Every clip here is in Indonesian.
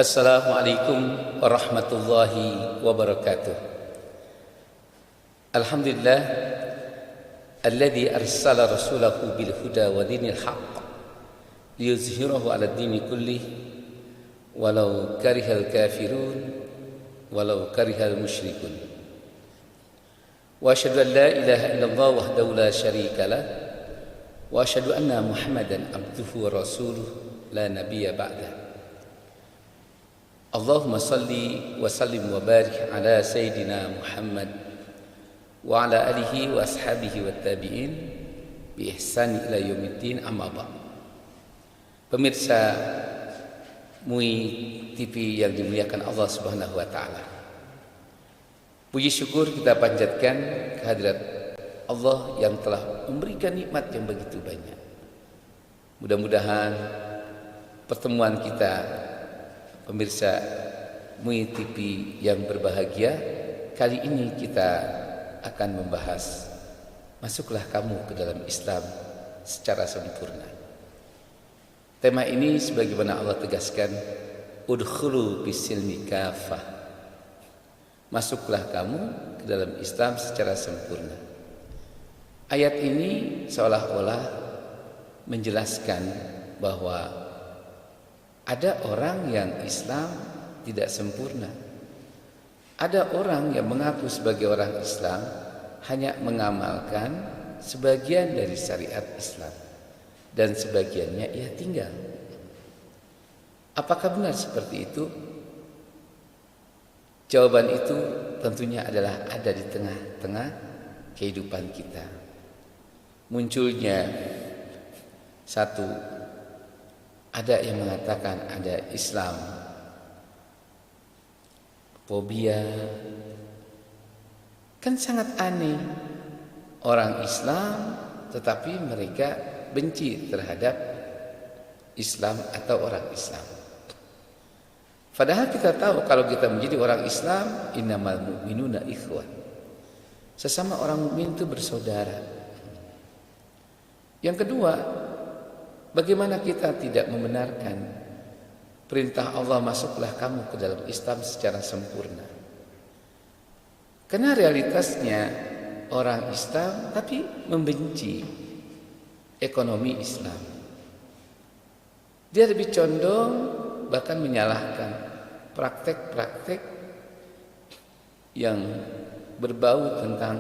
Assalamualaikum warahmatullahi wabarakatuh. Alhamdulillah alladzi arsala rasulahu bil huda wa dinil haqq liyuzhirahu 'ala ad-dini kullih walau karihal kafirun walau karihal musyrikun. Wa asyhadu an la ilaha illallah wahdahu la syarika lah wa asyhadu anna Muhammadan abduhu wa rasuluh la nabiyya ba'dah. Allahumma salli wa sallim wa barik ala Sayyidina Muhammad wa ala alihi wa ashabihi wa tabi'in bi ihsani ila yaumiddin, amma ba'd. Pemirsa MUI TV yang dimuliakan Allah Subhanahu wa taala. Puji syukur kita panjatkan kehadirat Allah yang telah memberikan nikmat yang begitu banyak. Mudah-mudahan pertemuan kita pemirsa MUI TV yang berbahagia, kali ini kita akan membahas masuklah kamu ke dalam Islam secara sempurna. Tema ini sebagaimana Allah tegaskan, udkhulu bisilmi kafah. Masuklah kamu ke dalam Islam secara sempurna. Ayat ini seolah-olah menjelaskan bahwa ada orang yang Islam tidak sempurna. Ada orang yang mengaku sebagai orang Islam hanya mengamalkan sebagian dari syariat Islam dan sebagiannya ia tinggal. Apakah benar seperti itu? Jawaban itu tentunya adalah ada di tengah-tengah kehidupan kita. Munculnya ada yang mengatakan ada Islam fobia. Kan sangat aneh, orang Islam tetapi mereka benci terhadap Islam atau orang Islam. Padahal kita tahu kalau kita menjadi orang Islam, innamal mu'minuna ikhwan. Sesama orang mukmin itu bersaudara. Yang kedua, bagaimana kita tidak membenarkan perintah Allah masuklah kamu ke dalam Islam secara sempurna? Karena realitasnya orang Islam tapi membenci ekonomi Islam. Dia lebih condong bahkan menyalahkan praktek-praktek yang berbau tentang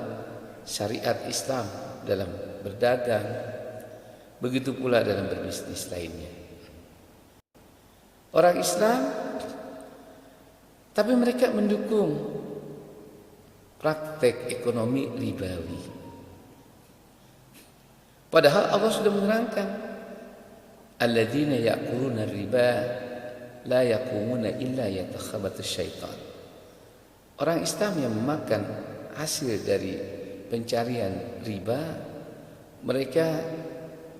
syariat Islam dalam berdagang, begitu pula dalam berbisnis lainnya. Orang Islam tapi mereka mendukung praktek ekonomi ribawi. Padahal Allah sudah menerangkan, alladzina ya'kuluna riba la yaqumuna illa yatakhabbatus syaitan. Orang Islam yang memakan hasil dari pencarian riba, mereka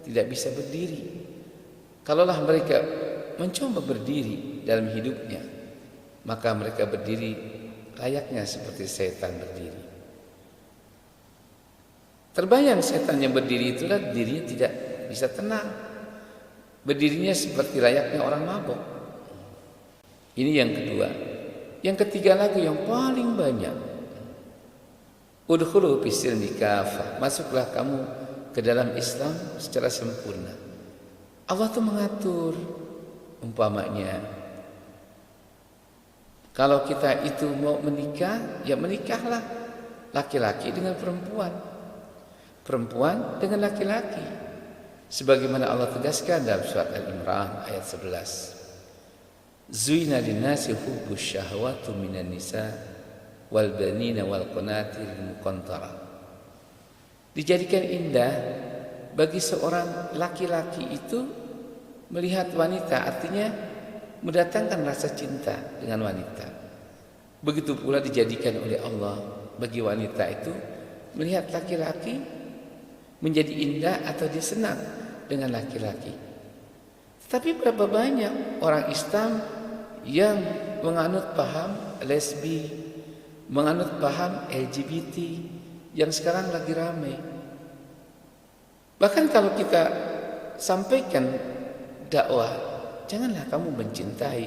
tidak bisa berdiri. Kalaulah mereka mencoba berdiri dalam hidupnya, maka mereka berdiri layaknya seperti setan berdiri. Terbayang setan yang berdiri itulah dirinya tidak bisa tenang. Berdirinya seperti layaknya orang mabuk. Ini yang kedua. Yang ketiga lagi yang paling banyak, udkhulu bisilmi kafah. Masuklah kamu ke dalam Islam secara sempurna. Allah tuh mengatur, umpamanya kalau kita itu mau menikah, ya menikahlah laki-laki dengan perempuan, perempuan dengan laki-laki, sebagaimana Allah tegaskan dalam surat Al-Imran ayat 11. Zuina linnasi hubbus syahwatu minan nisa wal banina wal qanatiril muqantara. Dijadikan indah bagi seorang laki-laki itu melihat wanita, artinya mendatangkan rasa cinta dengan wanita. Begitu pula dijadikan oleh Allah bagi wanita itu melihat laki-laki menjadi indah atau dia senang dengan laki-laki. Tapi berapa banyak orang Islam yang menganut paham lesbi, menganut paham LGBT yang sekarang lagi ramai. Bahkan kalau kita sampaikan dakwah, janganlah kamu mencintai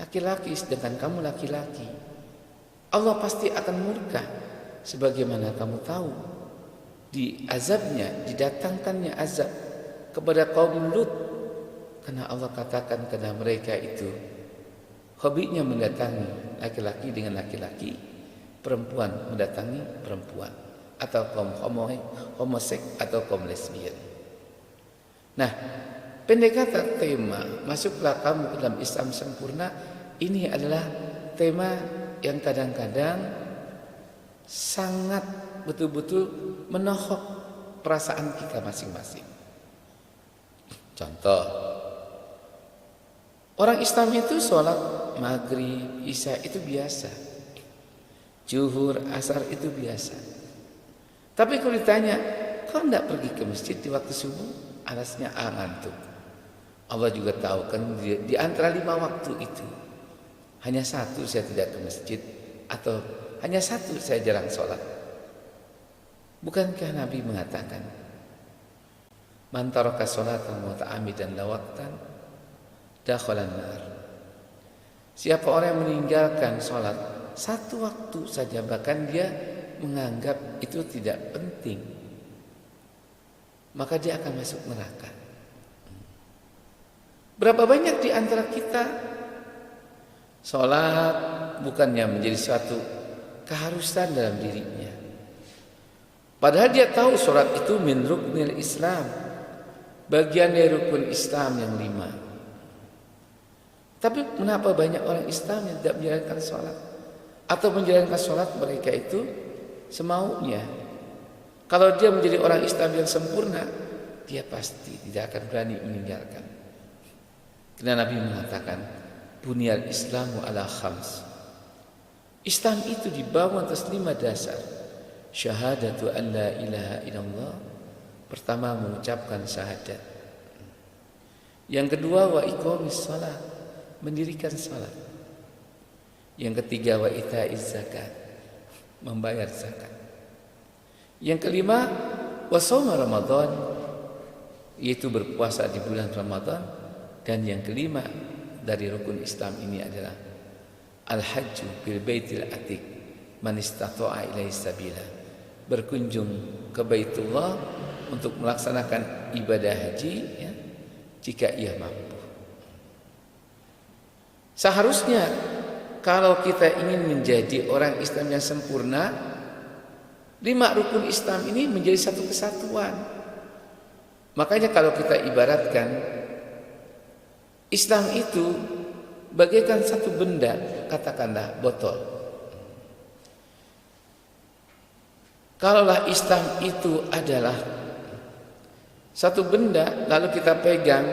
laki-laki sedangkan kamu laki-laki. Allah pasti akan murka, sebagaimana kamu tahu di azabnya, didatangkannya azab kepada kaum Lut, karena Allah katakan kepada mereka itu hobinya mendatangi laki-laki dengan laki-laki, perempuan mendatangi perempuan, atau kaum homoseks atau kaum lesbian. Nah, pendekatan tema masuklah kamu ke dalam Islam sempurna ini adalah tema yang kadang-kadang sangat betul-betul menohok perasaan kita masing-masing. Contoh, orang Islam itu sholat maghrib, isya itu biasa, zuhur, asar itu biasa. Tapi kalau ditanya, kau tidak pergi ke masjid di waktu subuh? Alasnya ngantuk. Allah juga tahu kan di antara 5 waktu itu hanya 1 saya tidak ke masjid, atau hanya 1 saya jarang sholat. Bukankah Nabi mengatakan, man taraka sholatan muta'ammidan la waqtan dakhalan nar. Siapa orang yang meninggalkan sholat 1 waktu saja, bahkan dia menganggap itu tidak penting, maka dia akan masuk neraka. Berapa banyak di antara kita sholat bukannya menjadi suatu keharusan dalam dirinya, padahal dia tahu sholat itu min ruknil Islam, bagian dari rukun Islam yang 5. Tapi kenapa banyak orang Islam yang tidak menjalankan sholat, atau menjalankan sholat mereka itu semaunya? Kalau dia menjadi orang Islam yang sempurna, dia pasti tidak akan berani meninggalkan. Karena Nabi mengatakan, bunyal Islamu ala khams. Islam itu dibangun atas 5 dasar. Syahadatu an la ilaha illallah. Pertama, mengucapkan syahadat. Yang kedua, wa iqamis shalah, mendirikan salat. Yang ketiga, wa itaiz zakat, membayar zakat. Yang kelima, wa shaum Ramadan, yaitu berpuasa di bulan Ramadan. Dan yang kelima dari rukun Islam ini adalah al-hajju bil baitil atiq man istata'a ilaihi sabila, berkunjung ke Baitullah untuk melaksanakan ibadah haji, ya, jika ia mampu. Seharusnya kalau kita ingin menjadi orang Islam yang sempurna, 5 rukun Islam ini menjadi satu kesatuan. Makanya kalau kita ibaratkan Islam itu bagaikan satu benda, katakanlah botol. Kalaulah Islam itu adalah satu benda lalu kita pegang,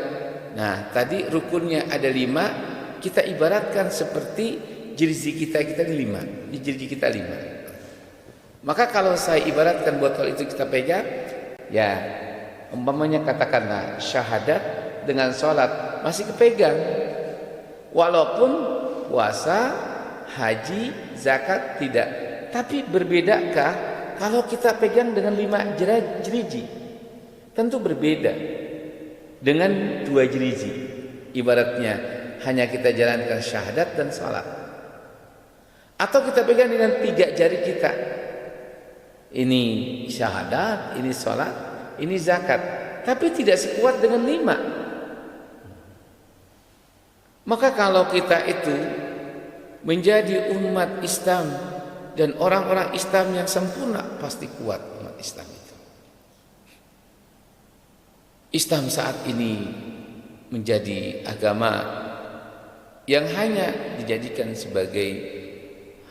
nah tadi rukunnya ada 5, kita ibaratkan seperti jersey kita 5, di jersey kita 5. Maka kalau saya ibaratkan botol itu kita pegang, ya umpamanya katakanlah syahadat dengan sholat masih kepegang, walaupun puasa, haji, zakat tidak. Tapi berbedakah kalau kita pegang dengan 5 jeriji? Tentu berbeda dengan 2 jeriji. Ibaratnya hanya kita jalankan syahadat dan sholat, atau kita pegang dengan 3 jari kita. Ini syahadat, ini sholat, ini zakat, tapi tidak sekuat dengan 5. Maka kalau kita itu menjadi umat Islam dan orang-orang Islam yang sempurna, pasti kuat umat Islam itu. Islam saat ini menjadi agama yang hanya dijadikan sebagai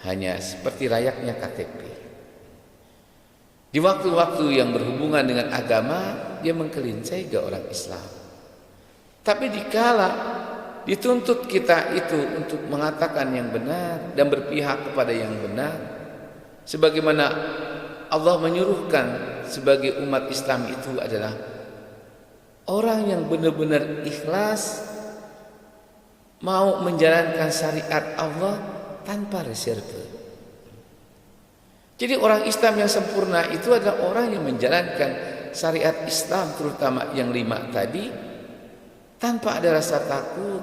hanya seperti layaknya KTP. Di waktu-waktu yang berhubungan dengan agama, dia menggelincir ke orang Islam. Tapi dikala dituntut kita itu untuk mengatakan yang benar dan berpihak kepada yang benar, sebagaimana Allah menyuruhkan sebagai umat Islam itu adalah orang yang benar-benar ikhlas mau menjalankan syariat Allah tanpa reserve. Jadi orang Islam yang sempurna itu adalah orang yang menjalankan syariat Islam, terutama yang 5 tadi, tanpa ada rasa takut,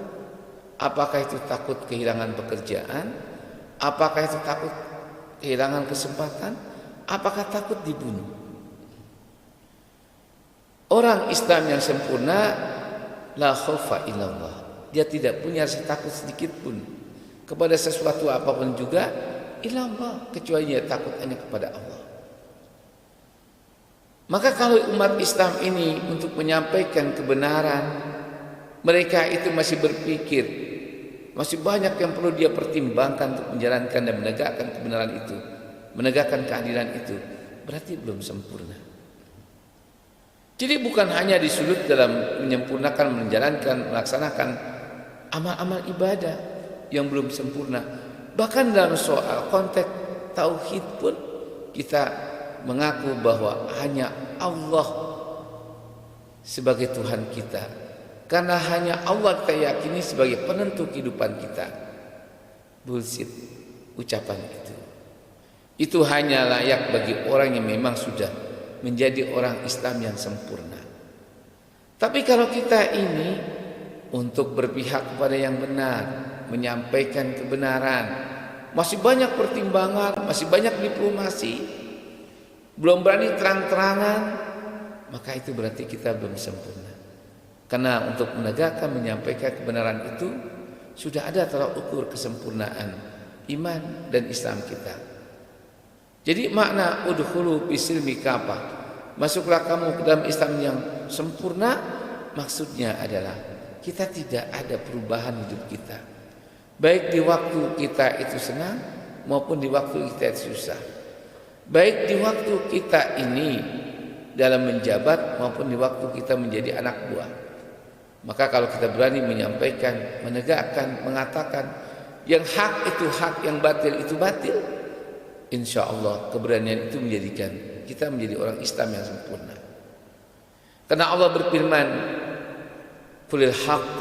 Apakah itu takut kehilangan pekerjaan? Apakah itu takut kehilangan kesempatan? Apakah takut dibunuh? Orang Islam yang sempurna, la khaufa illallah. Dia tidak punya rasa takut sedikit pun kepada sesuatu apapun juga illallah, kecuali dia takut hanya kepada Allah. Maka kalau umat Islam ini untuk menyampaikan kebenaran, mereka itu masih berpikir, masih banyak yang perlu dia pertimbangkan untuk menjalankan dan menegakkan kebenaran itu, menegakkan keadilan itu, berarti belum sempurna. Jadi bukan hanya disulut dalam menyempurnakan, menjalankan, melaksanakan amal-amal ibadah yang belum sempurna. Bahkan dalam soal konteks tauhid pun kita mengaku bahwa hanya Allah sebagai Tuhan kita, karena hanya Allah kita yakini sebagai penentu kehidupan kita. Bullshit ucapan itu hanya layak bagi orang yang memang sudah menjadi orang Islam yang sempurna. Tapi kalau kita ini untuk berpihak kepada yang benar, menyampaikan kebenaran, masih banyak pertimbangan, masih banyak diplomasi, belum berani terang-terangan, maka itu berarti kita belum sempurna. Karena untuk menegakkan, menyampaikan kebenaran itu sudah ada tolak ukur kesempurnaan iman dan Islam kita. Jadi makna udkhulu bisilmi kafah, masuklah kamu ke dalam Islam yang sempurna, maksudnya adalah kita tidak ada perubahan hidup kita, baik di waktu kita itu senang maupun di waktu kita itu susah, baik di waktu kita ini dalam menjabat maupun di waktu kita menjadi anak buah. Maka kalau kita berani menyampaikan, menegakkan, mengatakan yang hak itu hak, yang batil itu batil, insya Allah keberanian itu menjadikan kita menjadi orang Islam yang sempurna. Karena Allah berfirman, qulil haqq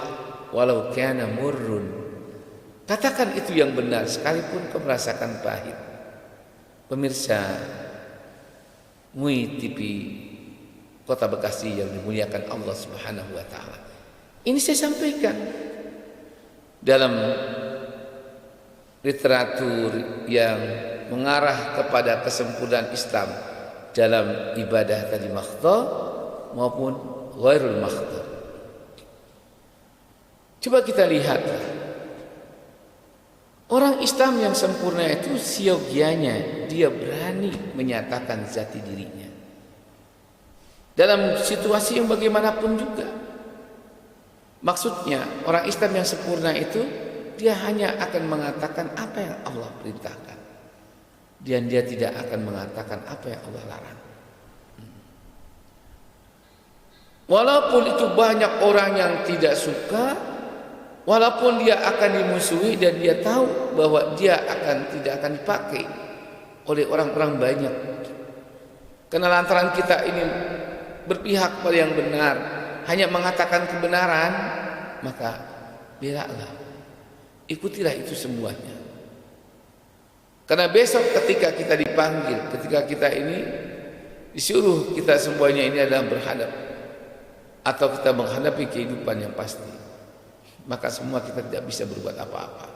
walau kana murrun. Katakan itu yang benar sekalipun kau merasakan pahit. Pemirsa MUI TV Kota Bekasi yang dimuliakan Allah Subhanahu wa taala, ini saya sampaikan dalam literatur yang mengarah kepada kesempurnaan Islam dalam ibadah tadi makhdha maupun ghairul makhdha. Coba kita lihat, orang Islam yang sempurna itu siogianya dia berani menyatakan jati dirinya dalam situasi yang bagaimanapun juga. Maksudnya orang Islam yang sempurna itu dia hanya akan mengatakan apa yang Allah perintahkan, dan dia tidak akan mengatakan apa yang Allah larang. Walaupun itu banyak orang yang tidak suka, walaupun dia akan dimusuhi dan dia tahu bahwa dia tidak akan dipakai oleh orang-orang banyak, karena lantaran kita ini berpihak pada yang benar, hanya mengatakan kebenaran, maka belalah, ikutilah itu semuanya. Karena besok ketika kita dipanggil, ketika kita ini disuruh kita semuanya ini adalah berhadap atau kita menghadapi kehidupan yang pasti, maka semua kita tidak bisa berbuat apa-apa.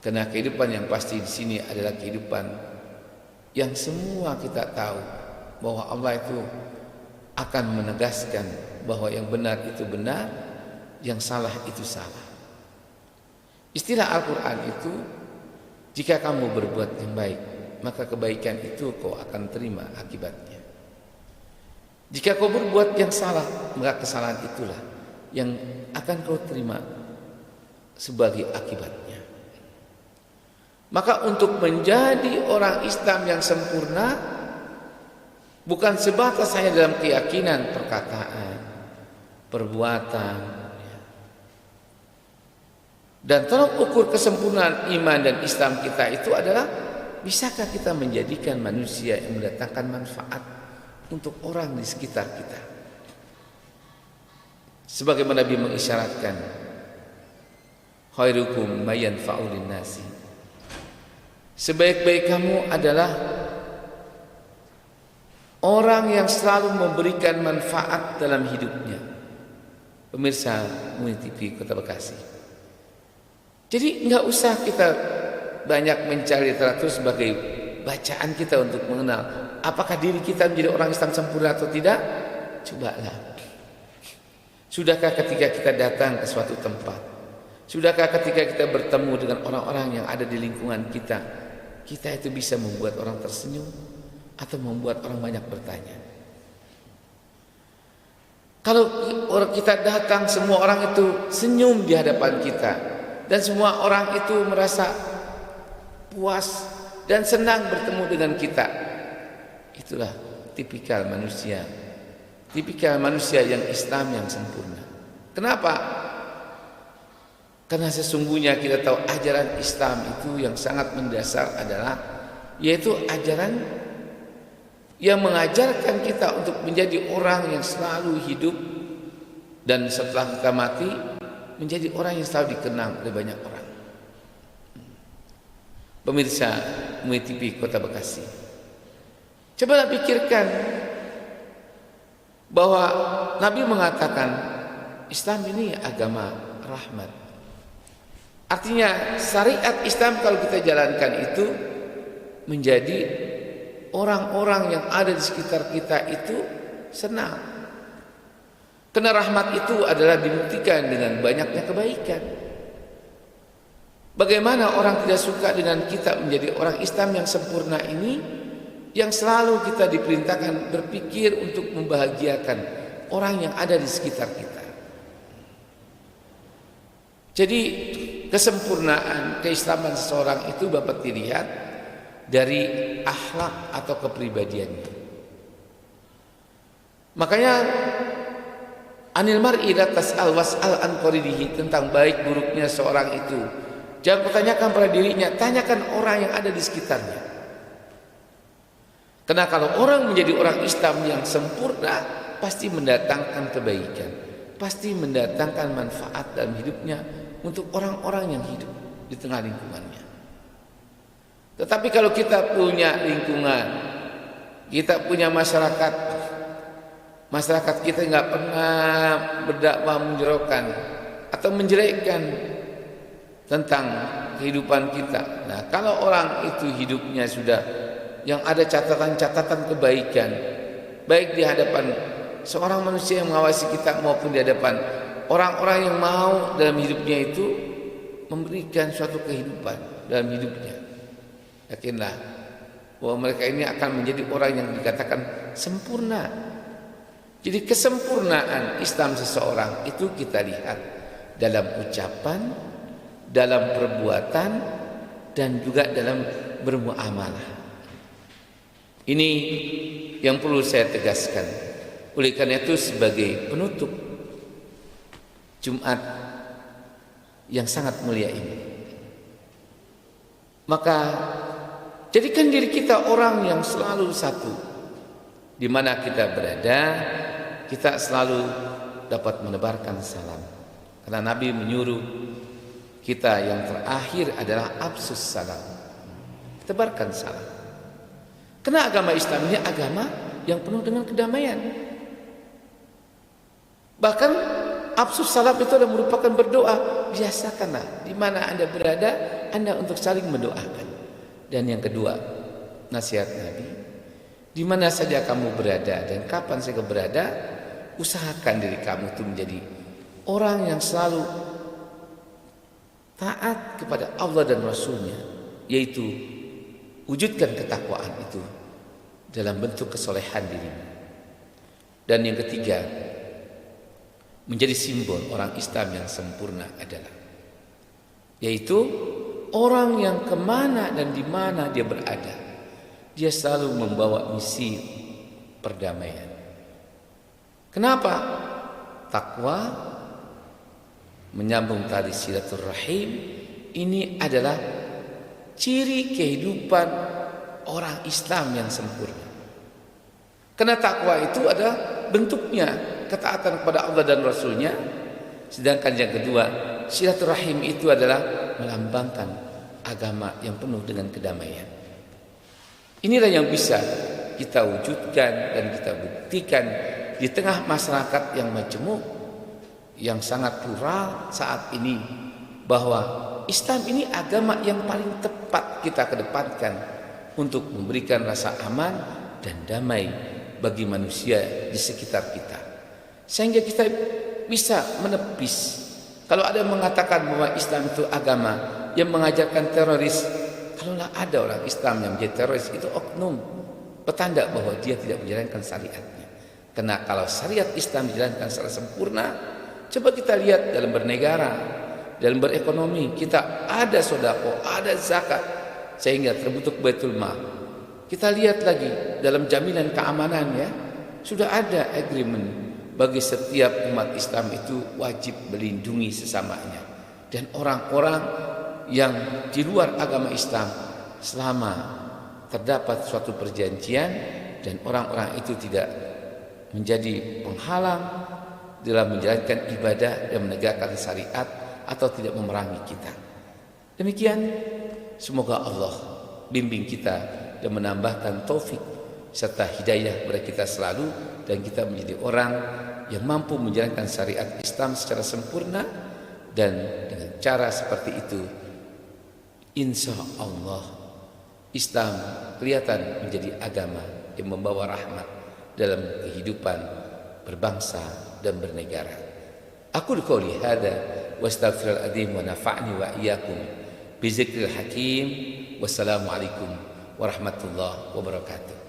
Karena kehidupan yang pasti di sini adalah kehidupan yang semua kita tahu bahwa Allah itu akan menegaskan bahwa yang benar itu benar, yang salah itu salah. Istilah Al-Quran itu, jika kamu berbuat yang baik, maka kebaikan itu kau akan terima akibatnya. Jika kau berbuat yang salah, maka kesalahan itulah yang akan kau terima sebagai akibatnya. Maka untuk menjadi orang Islam yang sempurna bukan sebatas hanya dalam keyakinan, perkataan, perbuatan, dan tolak ukur kesempurnaan iman dan Islam kita itu adalah bisakah kita menjadikan manusia yang mendatangkan manfaat untuk orang di sekitar kita. Sebagaimana Nabi mengisyaratkan, khairukum may yanfa'u lin-nasi, sebaik-baik kamu adalah orang yang selalu memberikan manfaat dalam hidupnya. Pemirsa MUI TV Kota Bekasi, Jadi nggak usah kita banyak mencari literatur sebagai bacaan kita untuk mengenal apakah diri kita menjadi orang Islam sempurna atau tidak. Cobalah. Sudahkah ketika kita datang ke suatu tempat, sudahkah ketika kita bertemu dengan orang-orang yang ada di lingkungan kita, kita itu bisa membuat orang tersenyum atau membuat orang banyak bertanya? Kalau kita datang, semua orang itu senyum di hadapan kita, dan semua orang itu merasa puas dan senang bertemu dengan kita, itulah tipikal manusia yang Islam yang sempurna. Kenapa? Karena sesungguhnya kita tahu ajaran Islam itu yang sangat mendasar adalah yaitu ajaran yang mengajarkan kita untuk menjadi orang yang selalu hidup dan setelah kita mati menjadi orang yang selalu dikenang oleh banyak orang. Pemirsa MUI TV Kota Bekasi, cobalah pikirkan bahwa Nabi mengatakan Islam ini agama rahmat. Artinya syariat Islam kalau kita jalankan itu menjadi orang-orang yang ada di sekitar kita itu senang. Karena rahmat itu adalah dibuktikan dengan banyaknya kebaikan. Bagaimana orang tidak suka dengan kita menjadi orang Islam yang sempurna ini, yang selalu kita diperintahkan berpikir untuk membahagiakan orang yang ada di sekitar kita. Jadi kesempurnaan keislaman seseorang itu dapat dilihat dari akhlak atau kepribadiannya. Makanya anil mar'i la tas'al was'al an qarinihi, tentang baik buruknya seorang itu jangan pertanyakan pada dirinya, tanyakan orang yang ada di sekitarnya. Karena kalau orang menjadi orang Islam yang sempurna, pasti mendatangkan kebaikan, pasti mendatangkan manfaat dalam hidupnya untuk orang-orang yang hidup di tengah lingkungannya. Tetapi kalau kita punya lingkungan, kita punya masyarakat kita nggak pernah berdakwah menjerokan atau menjelekkan tentang kehidupan kita. Nah, kalau orang itu hidupnya sudah yang ada catatan-catatan kebaikan, baik di hadapan seorang manusia yang mengawasi kita maupun di hadapan orang-orang yang mau dalam hidupnya itu memberikan suatu kehidupan dalam hidupnya, yakinlah bahwa mereka ini akan menjadi orang yang dikatakan sempurna. Jadi kesempurnaan Islam seseorang itu kita lihat dalam ucapan, dalam perbuatan, dan juga dalam bermuamalah. Ini yang perlu saya tegaskan. Oleh karena itu sebagai penutup Jumat yang sangat mulia ini, maka jadikan diri kita orang yang selalu satu. Di mana kita berada, kita selalu dapat menebarkan salam. Karena Nabi menyuruh kita yang terakhir adalah absus salam, tebarkan salam. Karena agama Islam ini agama yang penuh dengan kedamaian. Bahkan absus salam itu adalah merupakan berdoa. Biasakanlah di mana Anda berada, Anda untuk saling mendoakan. Dan yang kedua, nasihat Nabi, di mana saja kamu berada dan kapan saja berada, usahakan diri kamu itu menjadi orang yang selalu taat kepada Allah dan Rasulnya, yaitu wujudkan ketakwaan itu dalam bentuk kesolehan dirimu. Dan yang ketiga, menjadi simbol orang Islam yang sempurna adalah yaitu orang yang kemana dan di mana dia berada, dia selalu membawa misi perdamaian. Kenapa? Takwa, menyambung tali silaturahim, ini adalah ciri kehidupan orang Islam yang sempurna. Karena takwa itu adalah bentuknya ketaatan kepada Allah dan Rasulnya. Sedangkan yang kedua, silaturahim itu adalah melambangkan agama yang penuh dengan kedamaian. Inilah yang bisa kita wujudkan dan kita buktikan di tengah masyarakat yang majemuk, yang sangat plural saat ini, bahwa Islam ini agama yang paling tepat kita kedepankan untuk memberikan rasa aman dan damai bagi manusia di sekitar kita, sehingga kita bisa menepis kalau ada yang mengatakan bahwa Islam itu agama yang mengajarkan teroris. Kalaulah ada orang Islam yang menjadi teroris, itu oknum, petanda bahwa dia tidak menjalankan syariatnya. Karena kalau syariat Islam dijalankan secara sempurna, coba kita lihat dalam bernegara, dalam berekonomi, kita ada sedekah, ada zakat, sehingga terbentuk Baitul Mal. Kita lihat lagi dalam jaminan keamanan, ya, sudah ada agreement bagi setiap umat Islam itu wajib melindungi sesamanya. Dan orang-orang yang di luar agama Islam, selama terdapat suatu perjanjian dan orang-orang itu tidak menjadi penghalang dalam menjalankan ibadah dan menegakkan syariat atau tidak memerangi kita. Demikian, semoga Allah bimbing kita dan menambahkan taufik serta hidayah kepada kita selalu, dan kita menjadi orang yang mampu menjalankan syariat Islam secara sempurna. Dan dengan cara seperti itu, insya Allah Islam kelihatan menjadi agama yang membawa rahmat dalam kehidupan berbangsa dan bernegara. Aku qouli hada wa astaghfirul adzim wa nafa'ni wa iyyakum bi zikril hakim. Wassalamualaikum warahmatullahi wabarakatuh.